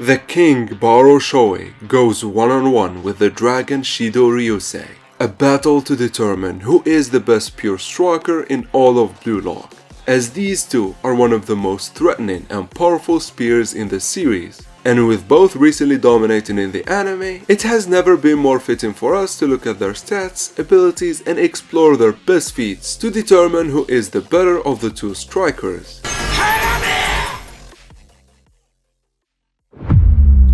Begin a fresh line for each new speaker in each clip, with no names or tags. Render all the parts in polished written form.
The king Baro Shoei goes one-on-one with the dragon Shido Ryusei, a battle to determine who is the best pure striker in all of Blue Lock, as these two are one of the most threatening and powerful spears in the series. And with both recently dominating in the anime, it has never been more fitting for us to look at their stats, abilities, and explore their best feats to determine who is the better of the two strikers.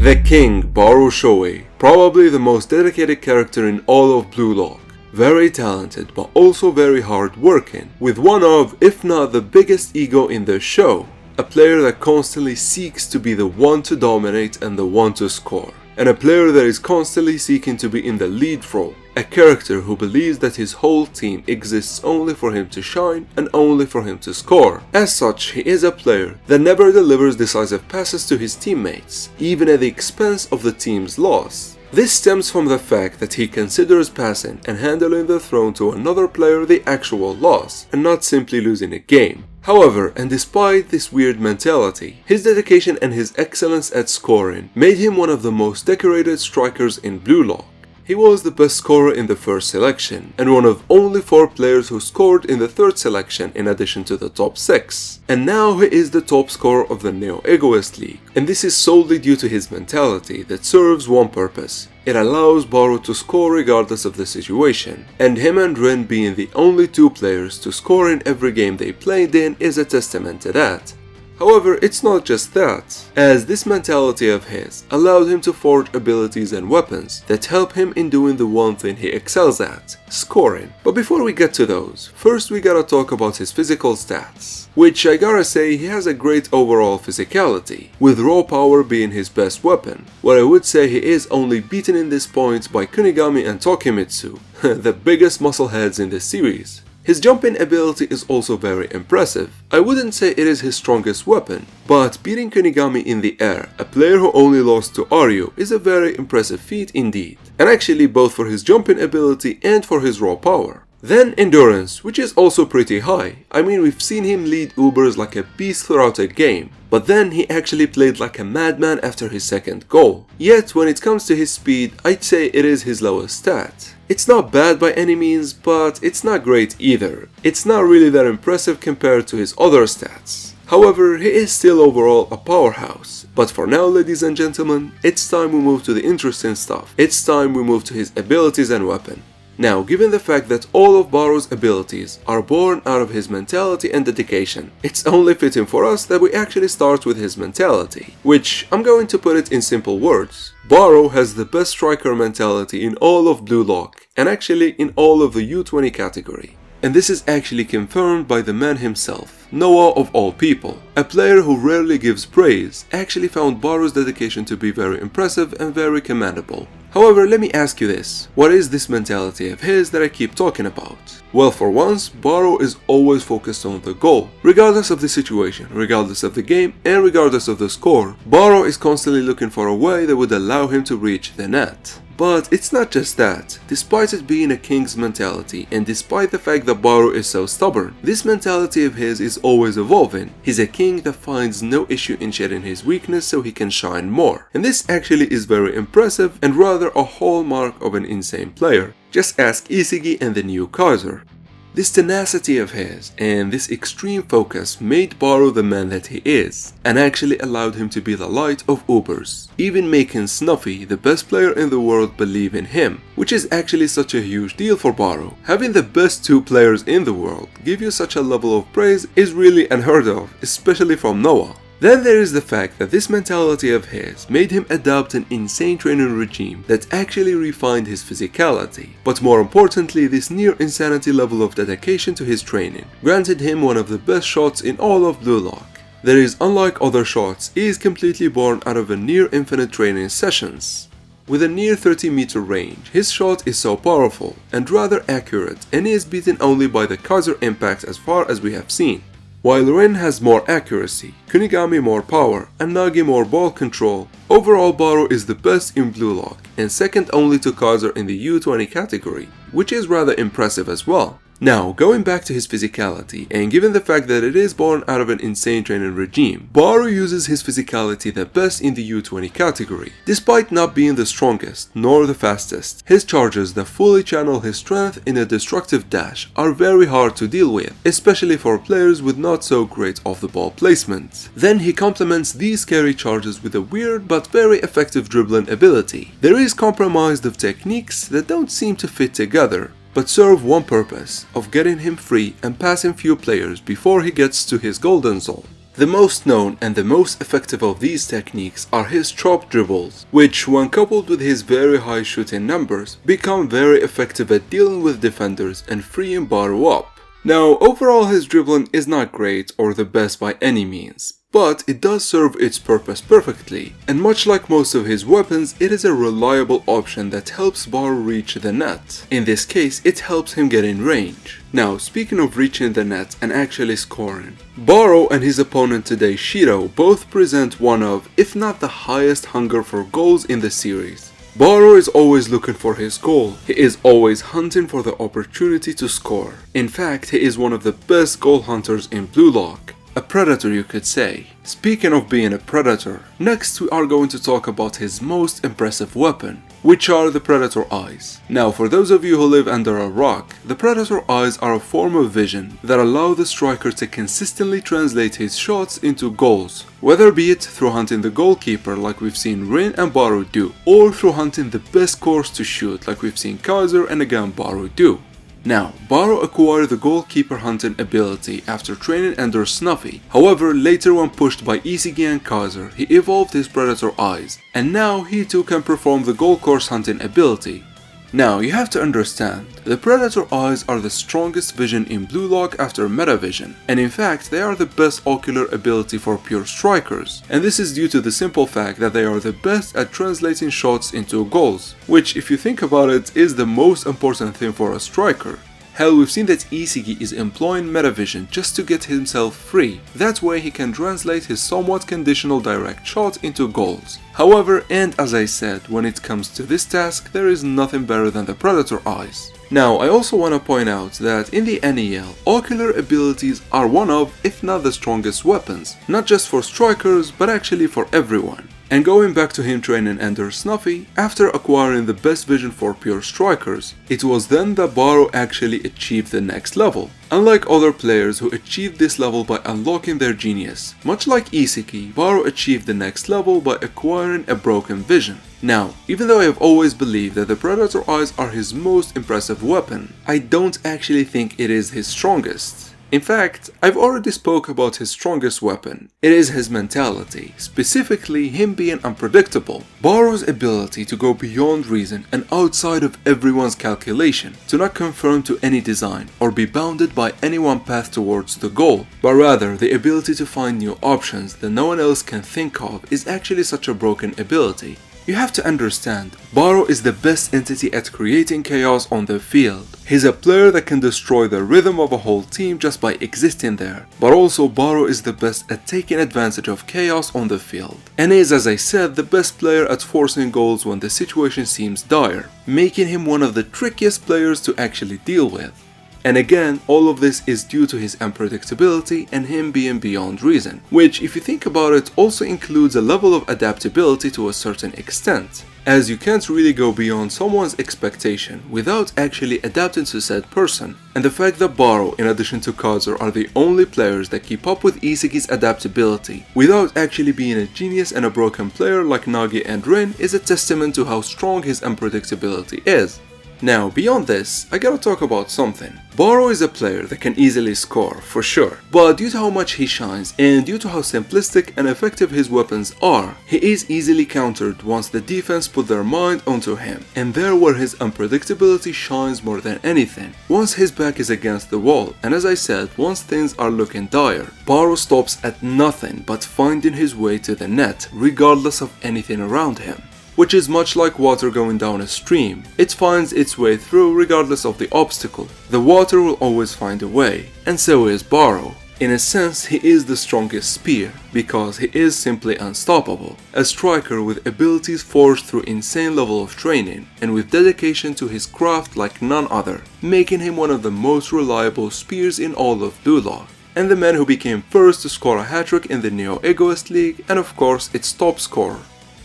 The king Barou Shoei, probably the most dedicated character in all of Blue Lock. Very talented but also very hard working, with one of, if not the biggest ego in the show. A player that constantly seeks to be the one to dominate and the one to score. And a player that is constantly seeking to be in the lead role. A character who believes that his whole team exists only for him to shine and only for him to score. As such, he is a player that never delivers decisive passes to his teammates, even at the expense of the team's loss. This stems from the fact that he considers passing and handling the throne to another player the actual loss, and not simply losing a game. However, and despite this weird mentality, his dedication and his excellence at scoring made him one of the most decorated strikers in Blue Lock. He was the best scorer in the first selection, and one of only 4 players who scored in the third selection in addition to the top 6. And now he is the top scorer of the Neo Egoist League, and this is solely due to his mentality that serves one purpose. It allows Barou to score regardless of the situation, and him and Rin being the only 2 players to score in every game they played in is a testament to that. However, it's not just that, as this mentality of his allowed him to forge abilities and weapons that help him in doing the one thing he excels at, scoring. But before we get to those, first we gotta talk about his physical stats, which I gotta say he has a great overall physicality, with raw power being his best weapon, where I would say he is only beaten in this point by Kunigami and Tokimitsu, the biggest muscleheads in the series. His jumping ability is also very impressive. I wouldn't say it is his strongest weapon, but beating Kunigami in the air, a player who only lost to Aryu, is a very impressive feat indeed. And actually both for his jumping ability and for his raw power. Then endurance, which is also pretty high. I mean, we've seen him lead Ubers like a beast throughout a game, but then he actually played like a madman after his second goal. Yet when it comes to his speed, I'd say it is his lowest stat. It's not bad by any means, but it's not great either. It's not really that impressive compared to his other stats. However, he is still overall a powerhouse. But for now, ladies and gentlemen, it's time we move to the interesting stuff. It's time we move to his abilities and weapon. Now, given the fact that all of Barou's abilities are born out of his mentality and dedication, it's only fitting for us that we actually start with his mentality, which I'm going to put it in simple words. Barou has the best striker mentality in all of Blue Lock, and actually in all of the U20 category. And this is actually confirmed by the man himself, Noah of all people. A player who rarely gives praise actually found Barou's dedication to be very impressive and very commendable. However, let me ask you this, what is this mentality of his that I keep talking about? Well, for once, Barou is always focused on the goal. Regardless of the situation, regardless of the game, and regardless of the score, Barou is constantly looking for a way that would allow him to reach the net. But it's not just that. Despite it being a king's mentality, and despite the fact that Barou is so stubborn, this mentality of his is always evolving. He's a king that finds no issue in shedding his weakness so he can shine more. And this actually is very impressive and rather a hallmark of an insane player. Just ask Isagi and the new Kaiser. This tenacity of his and this extreme focus made Barou the man that he is, and actually allowed him to be the light of Ubers, even making Snuffy, the best player in the world, believe in him, which is actually such a huge deal for Barou. Having the best 2 players in the world give you such a level of praise is really unheard of, especially from Noah. Then there is the fact that this mentality of his made him adopt an insane training regime that actually refined his physicality, but more importantly, this near insanity level of dedication to his training granted him one of the best shots in all of Blue Lock. That is, unlike other shots, he is completely born out of a near infinite training sessions. With a near 30-meter range, his shot is so powerful and rather accurate, and he is beaten only by the Kaiser impact as far as we have seen. While Rin has more accuracy, Kunigami more power, and Nagi more ball control, overall Barou is the best in Blue Lock, and second only to Kaiser in the U20 category, which is rather impressive as well. Now, going back to his physicality, and given the fact that it is born out of an insane training regime, Barou uses his physicality the best in the U20 category. Despite not being the strongest, nor the fastest, his charges that fully channel his strength in a destructive dash are very hard to deal with, especially for players with not so great off-the-ball placement. Then he complements these scary charges with a weird but very effective dribbling ability. There is compromise of techniques that don't seem to fit together, but serve one purpose, of getting him free and passing few players before he gets to his golden zone. The most known and the most effective of these techniques are his chop dribbles, which when coupled with his very high shooting numbers, become very effective at dealing with defenders and freeing Barou up. Now, overall his dribbling is not great or the best by any means, but it does serve its purpose perfectly, and much like most of his weapons, it is a reliable option that helps Barou reach the net. In this case, it helps him get in range. Now, speaking of reaching the net and actually scoring, Barou and his opponent today, Shido, both present one of, if not the highest hunger for goals in the series. Barou is always looking for his goal. He is always hunting for the opportunity to score. In fact, he is one of the best goal hunters in Blue Lock. A predator, you could say. Speaking of being a predator, next we are going to talk about his most impressive weapon, which are the predator eyes. Now, for those of you who live under a rock, the predator eyes are a form of vision that allow the striker to consistently translate his shots into goals, whether be it through hunting the goalkeeper like we've seen Rin and Barou do, or through hunting the best course to shoot like we've seen Kaiser and again Barou do. Now, Barou acquired the goalkeeper hunting ability after training under Snuffy. However, later when pushed by Isagi and Kaiser, he evolved his predator eyes, and now he too can perform the goal course hunting ability. Now, you have to understand, the predator eyes are the strongest vision in Blue Lock after Metavision, and in fact they are the best ocular ability for pure strikers, and this is due to the simple fact that they are the best at translating shots into goals, which if you think about it is the most important thing for a striker. Hell, we've seen that Isagi is employing Metavision just to get himself free, that way he can translate his somewhat conditional direct shot into goals. However, and as I said, when it comes to this task, there is nothing better than the predator eyes. Now, I also want to point out that in the NEL, ocular abilities are one of, if not the strongest weapons, not just for strikers, but actually for everyone. And going back to him training under Snuffy, after acquiring the best vision for pure strikers, it was then that Barou actually achieved the next level. Unlike other players who achieved this level by unlocking their genius, much like Isagi, Barou achieved the next level by acquiring a broken vision. Now, even though I have always believed that the predator eyes are his most impressive weapon, I don't actually think it is his strongest. In fact, I've already spoke about his strongest weapon. It is his mentality, specifically him being unpredictable. Barou's ability to go beyond reason and outside of everyone's calculation, to not conform to any design or be bounded by any one path towards the goal, but rather the ability to find new options that no one else can think of is actually such a broken ability. You have to understand, Barou is the best entity at creating chaos on the field. He's a player that can destroy the rhythm of a whole team just by existing there, but also Barou is the best at taking advantage of chaos on the field, and is, as I said, the best player at forcing goals when the situation seems dire, making him one of the trickiest players to actually deal with. And again, all of this is due to his unpredictability and him being beyond reason, which if you think about it also includes a level of adaptability to a certain extent, as you can't really go beyond someone's expectation without actually adapting to said person. And the fact that Barou in addition to Kaiser are the only players that keep up with Isagi's adaptability without actually being a genius and a broken player like Nagi and Rin is a testament to how strong his unpredictability is. Now, beyond this, I gotta talk about something. Barou is a player that can easily score, for sure, but due to how much he shines and due to how simplistic and effective his weapons are, he is easily countered once the defense put their mind onto him, and there where his unpredictability shines more than anything. Once his back is against the wall, and as I said, once things are looking dire, Barou stops at nothing but finding his way to the net, regardless of anything around him. Which is much like water going down a stream. It finds its way through regardless of the obstacle. The water will always find a way, and so is Barou. In a sense, he is the strongest spear, because he is simply unstoppable, a striker with abilities forged through insane level of training, and with dedication to his craft like none other, making him one of the most reliable spears in all of Blue Lock, and the man who became first to score a hat-trick in the Neo Egoist League, and of course its top scorer.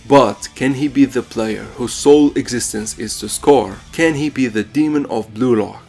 But can he be the player whose sole existence is to score? Can he be the demon of Blue Lock?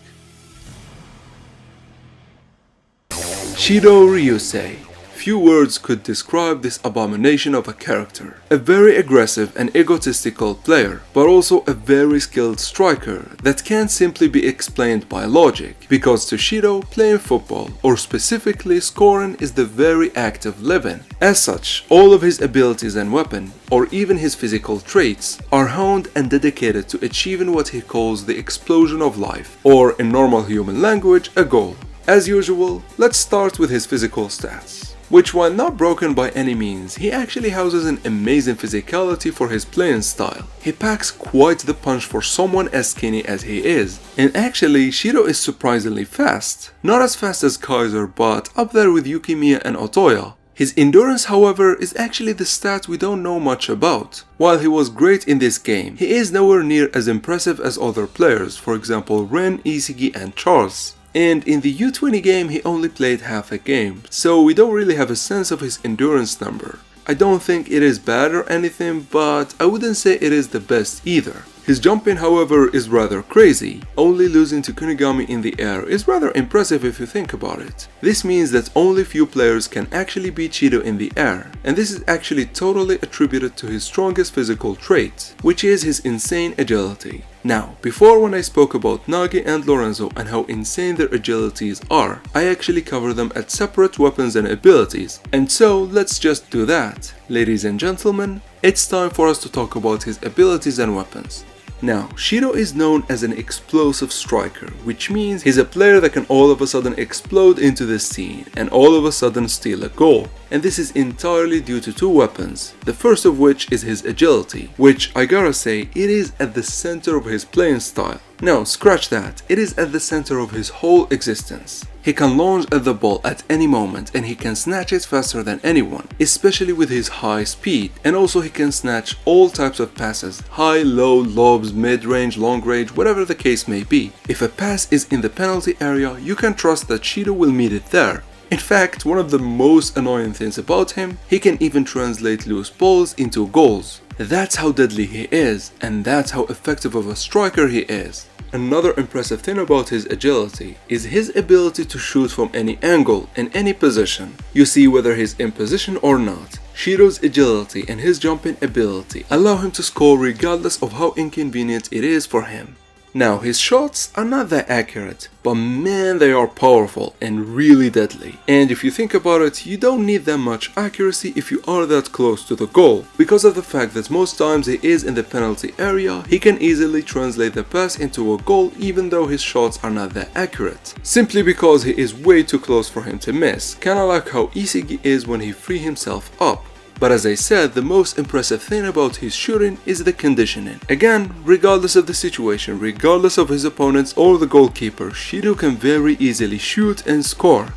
Shido Ryusei. Few words could describe this abomination of a character. A very aggressive and egotistical player, but also a very skilled striker that can't simply be explained by logic, because to Shido, playing football, or specifically scoring, is the very act of living. As such, all of his abilities and weapon, or even his physical traits, are honed and dedicated to achieving what he calls the explosion of life, or in normal human language, a goal. As usual, let's start with his physical stats, which while not broken by any means, he actually houses an amazing physicality for his playing style. He packs quite the punch for someone as skinny as he is, and actually Shido is surprisingly fast. Not as fast as Kaiser, but up there with Yukimiya and Otoya. His endurance, however, is actually the stat we don't know much about. While he was great in this game, he is nowhere near as impressive as other players, for example Ren, Isagi and Charles. And in the U20 game he only played half a game, so we don't really have a sense of his endurance number. I don't think it is bad or anything, but I wouldn't say it is the best either. His jumping, however, is rather crazy. Only losing to Kunigami in the air is rather impressive if you think about it. This means that only few players can actually beat Shido in the air, and this is actually totally attributed to his strongest physical trait, which is his insane agility. Now, before when I spoke about Nagi and Lorenzo and how insane their agilities are, I actually cover them at separate weapons and abilities, and so let's just do that. Ladies and gentlemen, it's time for us to talk about his abilities and weapons. Now, Shido is known as an explosive striker, which means he's a player that can all of a sudden explode into the scene and all of a sudden steal a goal. And this is entirely due to two weapons, the first of which is his agility, which I gotta say, it is at the center of his playing style. No, scratch that, it is at the center of his whole existence. He can launch at the ball at any moment and he can snatch it faster than anyone, especially with his high speed, and also he can snatch all types of passes, high, low, lobs, mid-range, long-range, whatever the case may be. If a pass is in the penalty area, you can trust that Shido will meet it there. In fact, one of the most annoying things about him, he can even translate loose balls into goals. That's how deadly he is, and that's how effective of a striker he is. Another impressive thing about his agility is his ability to shoot from any angle, in any position. You see, whether he's in position or not, Shido's agility and his jumping ability allow him to score regardless of how inconvenient it is for him. Now, his shots are not that accurate, but man, they are powerful and really deadly. And if you think about it, you don't need that much accuracy if you are that close to the goal. Because of the fact that most times he is in the penalty area, he can easily translate the pass into a goal even though his shots are not that accurate. Simply because he is way too close for him to miss, kinda like how Isagi is when he free himself up. But as I said, the most impressive thing about his shooting is the conditioning. Again, regardless of the situation, regardless of his opponents or the goalkeeper, Shido can very easily shoot and score.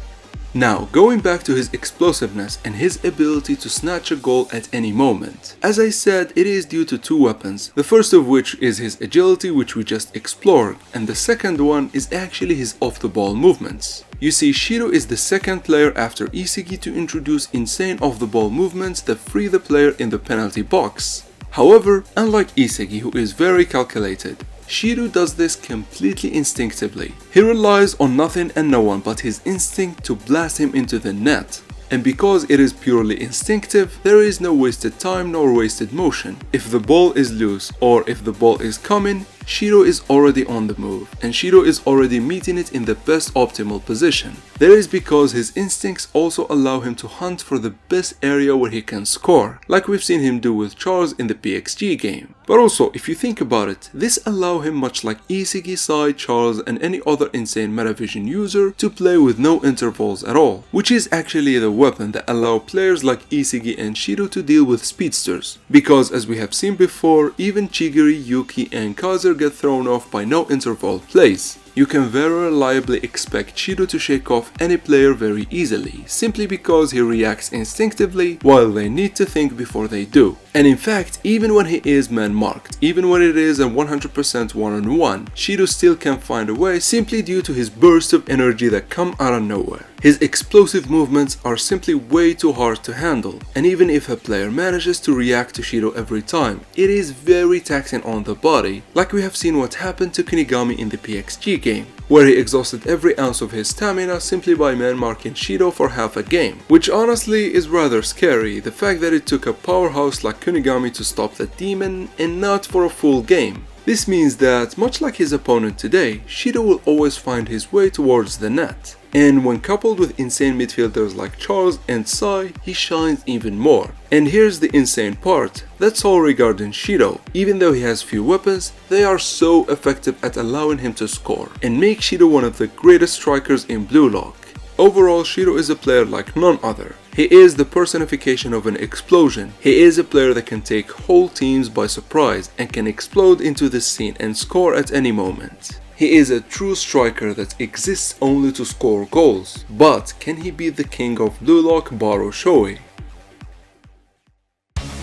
Now, going back to his explosiveness and his ability to snatch a goal at any moment. As I said, it is due to two weapons, the first of which is his agility, which we just explored, and the second one is actually his off-the-ball movements. You see, Shido is the second player after Isagi to introduce insane off-the-ball movements that free the player in the penalty box. However, unlike Isagi, who is very calculated, Shido does this completely instinctively. He relies on nothing and no one but his instinct to blast him into the net. And because it is purely instinctive, there is no wasted time nor wasted motion. If the ball is loose or if the ball is coming, Shido is already on the move, and Shido is already meeting it in the best optimal position. That is because his instincts also allow him to hunt for the best area where he can score, like we've seen him do with Charles in the PXG game. But also, if you think about it, this allows him, much like Isagi, Sai, Charles and any other insane Metavision user, to play with no intervals at all, which is actually the weapon that allows players like Isagi and Shido to deal with speedsters. Because as we have seen before, even Chigiri, Yuki and Kaiser get thrown off by no interval plays. You can very reliably expect Shido to shake off any player very easily, simply because he reacts instinctively while they need to think before they do. And in fact, even when he is man-marked, even when it is a 100% one-on-one, Shido still can find a way simply due to his bursts of energy that come out of nowhere. His explosive movements are simply way too hard to handle, and even if a player manages to react to Shido every time, it is very taxing on the body, like we have seen what happened to Kunigami in the PXG game, where he exhausted every ounce of his stamina simply by man-marking Shido for half a game, which honestly is rather scary, the fact that it took a powerhouse like Kunigami to stop the demon and not for a full game. This means that, much like his opponent today, Shido will always find his way towards the net. And when coupled with insane midfielders like Charles and Sai, he shines even more. And here's the insane part, that's all regarding Shido. Even though he has few weapons, they are so effective at allowing him to score, and make Shido one of the greatest strikers in Blue Lock. Overall, Shido is a player like none other. He is the personification of an explosion. He is a player that can take whole teams by surprise and can explode into the scene and score at any moment. He is a true striker that exists only to score goals, but can he beat the king of Blue Lock, Baro Shoei?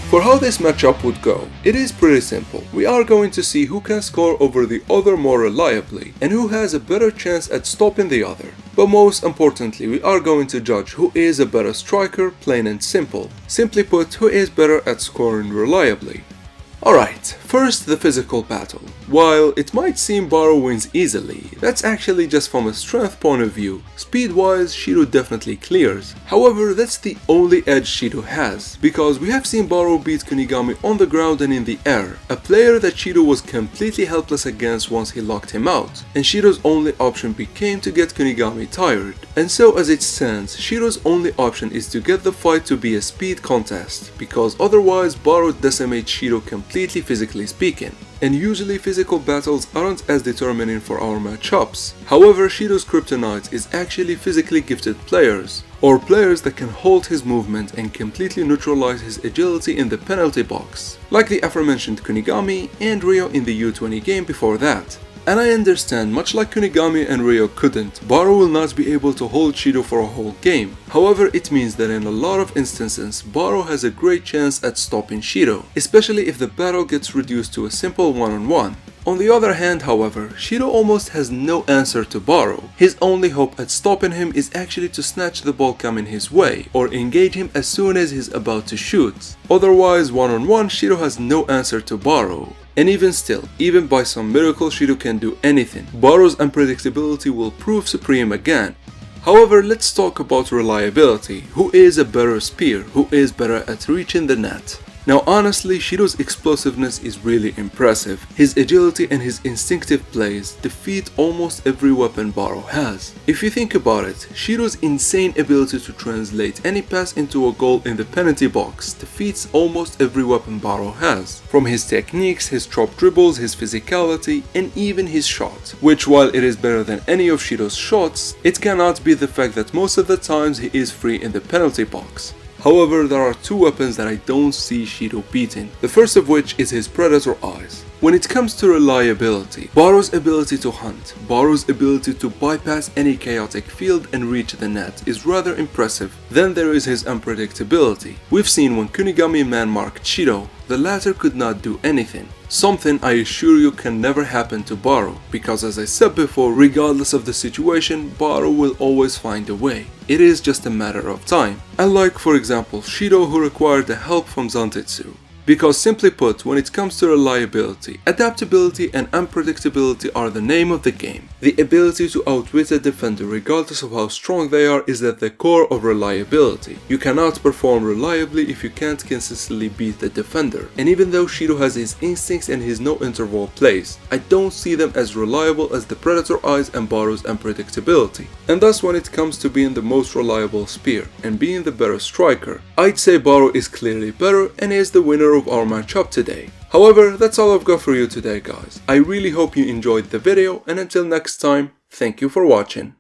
For how this matchup would go, it is pretty simple. We are going to see who can score over the other more reliably, and who has a better chance at stopping the other. But most importantly, we are going to judge who is a better striker, plain and simple. Simply put, who is better at scoring reliably. Alright, first the physical battle. While it might seem Baro wins easily, that's actually just from a strength point of view. Speed-wise, Shido definitely clears. However, that's the only edge Shido has, because we have seen Baro beat Kunigami on the ground and in the air, a player that Shido was completely helpless against once he locked him out, and Shido's only option became to get Kunigami tired. And so as it stands, Shido's only option is to get the fight to be a speed contest, because otherwise Baro decimates Shido completely physically speaking. And usually physical battles aren't as determining for our matchups. However, Shido's kryptonite is actually physically gifted players, or players that can halt his movement and completely neutralize his agility in the penalty box, like the aforementioned Kunigami and Ryo in the U20 game before that. And I understand, much like Kunigami and Ryo couldn't, Baro will not be able to hold Shido for a whole game. However, it means that in a lot of instances, Baro has a great chance at stopping Shido, especially if the battle gets reduced to a simple one-on-one. On the other hand, however, Shido almost has no answer to Baro. His only hope at stopping him is actually to snatch the ball coming his way, or engage him as soon as he's about to shoot. Otherwise, one-on-one, Shido has no answer to Baro. And even still, even by some miracle Shido can do anything, Baro's unpredictability will prove supreme again. However, let's talk about reliability. Who is a better spear? Who is better at reaching the net? Now honestly, Shido's explosiveness is really impressive. His agility and his instinctive plays defeat almost every weapon Baro has. If you think about it, Shido's insane ability to translate any pass into a goal in the penalty box defeats almost every weapon Baro has. From his techniques, his drop dribbles, his physicality, and even his shot. Which, while it is better than any of Shido's shots, it cannot be the fact that most of the times he is free in the penalty box. However, there are two weapons that I don't see Shido beating, the first of which is his Predator Eyes. When it comes to reliability, Baro's ability to hunt, Baro's ability to bypass any chaotic field and reach the net is rather impressive. Then there is his unpredictability. We've seen when Kunigami man-marked Shido, the latter could not do anything. Something I assure you can never happen to Baro, because as I said before, regardless of the situation, Baro will always find a way. It is just a matter of time. Unlike, for example, Shido, who required the help from Zantetsu. Because simply put, when it comes to reliability, adaptability and unpredictability are the name of the game. The ability to outwit a defender regardless of how strong they are is at the core of reliability. You cannot perform reliably if you can't consistently beat the defender. And even though Shido has his instincts and his no interval plays, I don't see them as reliable as the Predator Eyes and Baro's unpredictability. And thus when it comes to being the most reliable spear and being the better striker, I'd say Baro is clearly better and is the winner of our matchup today. However, that's all I've got for you today, guys. I really hope you enjoyed the video, and until next time, thank you for watching.